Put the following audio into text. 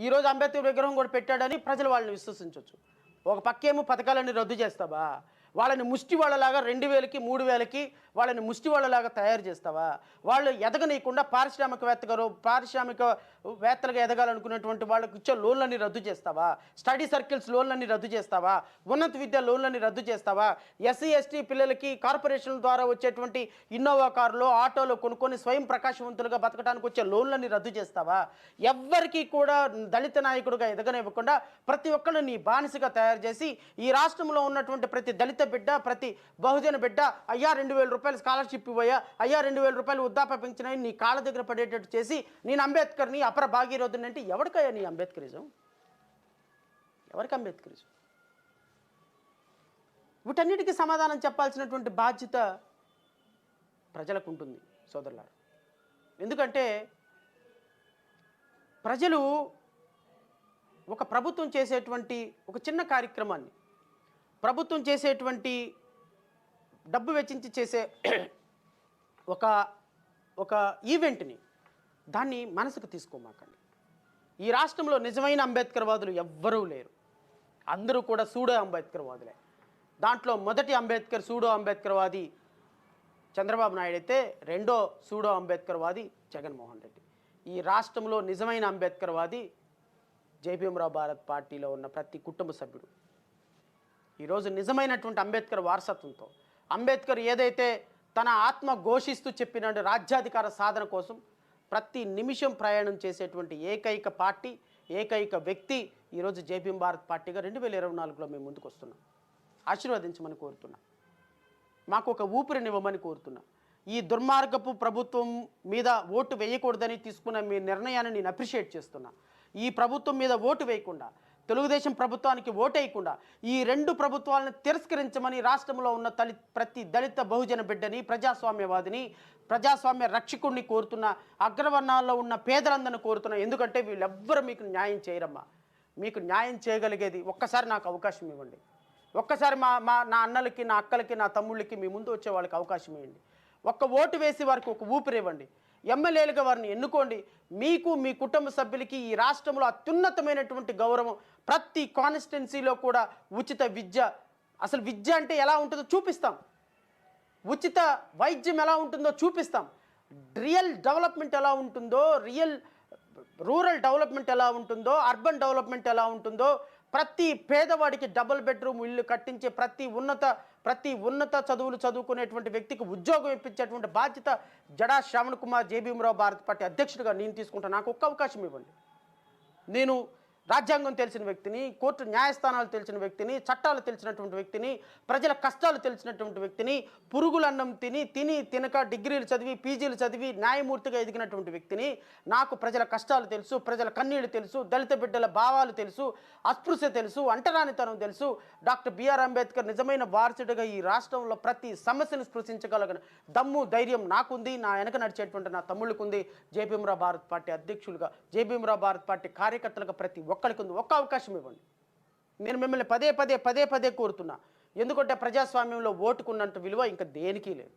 ఈరోజు అంబేద్కర్ విగ్రహం కూడా పెట్టాడని ప్రజలు వాళ్ళని విశ్వసించవచ్చు. ఒక పక్కేమో పథకాలన్నీ రద్దు చేస్తావా, వాళ్ళని ముష్టి వాళ్ళలాగా 2000కి 3000కి వాళ్ళని ముష్టి వాళ్ళలాగా తయారు చేస్తావా, వాళ్ళు ఎదగనీయకుండా పారిశ్రామికవేత్తలుగా ఎదగాలనుకున్నటువంటి వాళ్ళకి ఇచ్చే లోన్లన్నీ రద్దు చేస్తావా, స్టడీ సర్కిల్స్ లోన్లన్నీ రద్దు చేస్తావా, ఉన్నత విద్య లోన్లన్నీ రద్దు చేస్తావా, ఎస్సీ ఎస్టీ పిల్లలకి కార్పొరేషన్ల ద్వారా వచ్చేటువంటి ఇన్నోవా కారులో ఆటోలో కొనుక్కొని స్వయం ప్రకాశవంతులుగా బతకడానికి వచ్చే లోన్లన్నీ రద్దు చేస్తావా, ఎవ్వరికీ కూడా దళిత నాయకుడిగా ఎదగనివ్వకుండా ప్రతి ఒక్కరిని నీ బానిసగా తయారు చేసి ఈ రాష్ట్రంలో ఉన్నటువంటి ప్రతి దళిత బిడ్డ, ప్రతి బహుజన బిడ్డ అయ్యా 2000 రూపాయలు స్కాలర్షిప్ ఇవ్వయా, అయ్యా 2000 రూపాయలు వృద్ధాప్య పెంచిన నీ కాళ్ళ దగ్గర పడేటట్టు చేసి నేను అంబేద్కర్ని అపర భాగీరథుని అంటే ఎవరికయ్యా నీ అంబేద్కరిజం? ఎవరికి అంబేద్కరిజం? వీటన్నిటికీ సమాధానం చెప్పాల్సినటువంటి బాధ్యత ప్రజలకు ఉంటుంది సోదరులారా. ఎందుకంటే ప్రజలు ఒక ప్రభుత్వం చేసేటువంటి ఒక చిన్న కార్యక్రమాన్ని, ప్రభుత్వం చేసేటువంటి డబ్బు వెచ్చించి చేసే ఒక ఈవెంట్ని దాన్ని మనసుకు తీసుకోమాకండి. ఈ రాష్ట్రంలో నిజమైన అంబేద్కర్వాదులు ఎవ్వరూ లేరు. అందరూ కూడా సూడో అంబేద్కర్వాదులే. దాంట్లో మొదటి అంబేద్కర్ సూడో అంబేద్కర్వాది చంద్రబాబు నాయుడు అయితే రెండో సూడో అంబేద్కర్వాది జగన్మోహన్ రెడ్డి. ఈ రాష్ట్రంలో నిజమైన అంబేద్కర్వాది జేబీఎంరావు భారత్ పార్టీలో ఉన్న ప్రతి కుటుంబ సభ్యుడు. ఈరోజు నిజమైనటువంటి అంబేద్కర్ వారసత్వంతో అంబేద్కర్ ఏదైతే తన ఆత్మ ఘోషిస్తూ చెప్పిన రాజ్యాధికార సాధన కోసం ప్రతి నిమిషం ప్రయాణం చేసేటువంటి ఏకైక పార్టీ, ఏకైక వ్యక్తి ఈరోజు జేబీఎం భారత్ పార్టీగా 2024లో మేము ముందుకు వస్తున్నాం. ఆశీర్వదించమని కోరుతున్నా, మాకు ఒక ఊపిరినివ్వమని కోరుతున్నా. ఈ దుర్మార్గపు ప్రభుత్వం మీద ఓటు వేయకూడదని తీసుకున్న మీ నిర్ణయాన్ని నేను అప్రిషియేట్ చేస్తున్నా. ఈ ప్రభుత్వం మీద ఓటు వేయకుండా, తెలుగుదేశం ప్రభుత్వానికి ఓటేయకుండా ఈ రెండు ప్రభుత్వాలను తిరస్కరించమని రాష్ట్రంలో ఉన్న ప్రతి దళిత బహుజన బిడ్డని, ప్రజాస్వామ్యవాదిని, ప్రజాస్వామ్య రక్షకుడిని కోరుతున్న, అగ్రవర్ణాల్లో ఉన్న పేదలందరిని కోరుతున్నా. ఎందుకంటే వీళ్ళెవ్వరూ మీకు న్యాయం చేయరమ్మా. మీకు న్యాయం చేయగలిగేది ఒక్కసారి నాకు అవకాశం ఇవ్వండి. ఒక్కసారి నా అన్నలకి, నా అక్కలకి, నా తమ్ముళ్ళకి మీ ముందు వచ్చే వాళ్ళకి అవకాశం ఇవ్వండి. ఒక్క ఓటు వేసి వారికి ఒక ఊపిరి ఇవ్వండి. ఎమ్మెల్యేలుగా వారిని ఎన్నుకోండి. మీకు, మీ కుటుంబ సభ్యులకి ఈ రాష్ట్రంలో అత్యున్నతమైనటువంటి గౌరవం, ప్రతి కాన్స్టిట్యున్సీలో కూడా ఉచిత విద్య, అసలు విద్య అంటే ఎలా ఉంటుందో చూపిస్తాం, ఉచిత వైద్యం ఎలా ఉంటుందో చూపిస్తాం, రియల్ డెవలప్మెంట్ ఎలా ఉంటుందో, రూరల్ డెవలప్మెంట్ ఎలా ఉంటుందో, అర్బన్ డెవలప్మెంట్ ఎలా ఉంటుందో, ప్రతి పేదవాడికి డబుల్ బెడ్రూమ్ ఇల్లు కట్టించే, ప్రతి ఉన్నత చదువులు చదువుకునేటువంటి వ్యక్తికి ఉద్యోగం ఇప్పించేటువంటి బాధ్యత జడా శ్రావణ్ కుమార్ జేబీఎంరావు భారత్ పార్టీ అధ్యక్షుడిగా నేను తీసుకుంటాను. నాకు ఒక్క అవకాశం ఇవ్వండి. నేను రాజ్యాంగం తెలిసిన వ్యక్తిని, కోర్టు న్యాయస్థానాలు తెలిసిన వ్యక్తిని, చట్టాలు తెలిసినటువంటి వ్యక్తిని, ప్రజల కష్టాలు తెలిసినటువంటి వ్యక్తిని, పురుగులన్నం తినక డిగ్రీలు చదివి, పీజీలు చదివి న్యాయమూర్తిగా ఎదిగినటువంటి వ్యక్తిని. నాకు ప్రజల కష్టాలు తెలుసు, ప్రజల కన్నీళ్లు తెలుసు, దళిత బిడ్డల భావాలు తెలుసు, అస్పృశ్య తెలుసు, అంటరానితనం తెలుసు. డాక్టర్ బిఆర్ అంబేద్కర్ నిజమైన వారసుడిగా ఈ రాష్ట్రంలో ప్రతి సమస్యను స్పృశించగలిగిన దమ్ము, ధైర్యం నాకుంది, నా వెనక నడిచేటువంటి నా తమ్ముళ్ళకుంది. జేబీఎంరావు భారత్ పార్టీ అధ్యక్షులుగా, జేబీఎంరావు భారత్ పార్టీ కార్యకర్తలుగా ప్రతి ఒక్కరికి ఉంది. ఒక్క అవకాశం ఇవ్వండి. నేను మిమ్మల్ని పదే పదే కోరుతున్నా. ఎందుకంటే ప్రజాస్వామ్యంలో ఓటుకున్నంత విలువ ఇంకా దేనికి లేదు.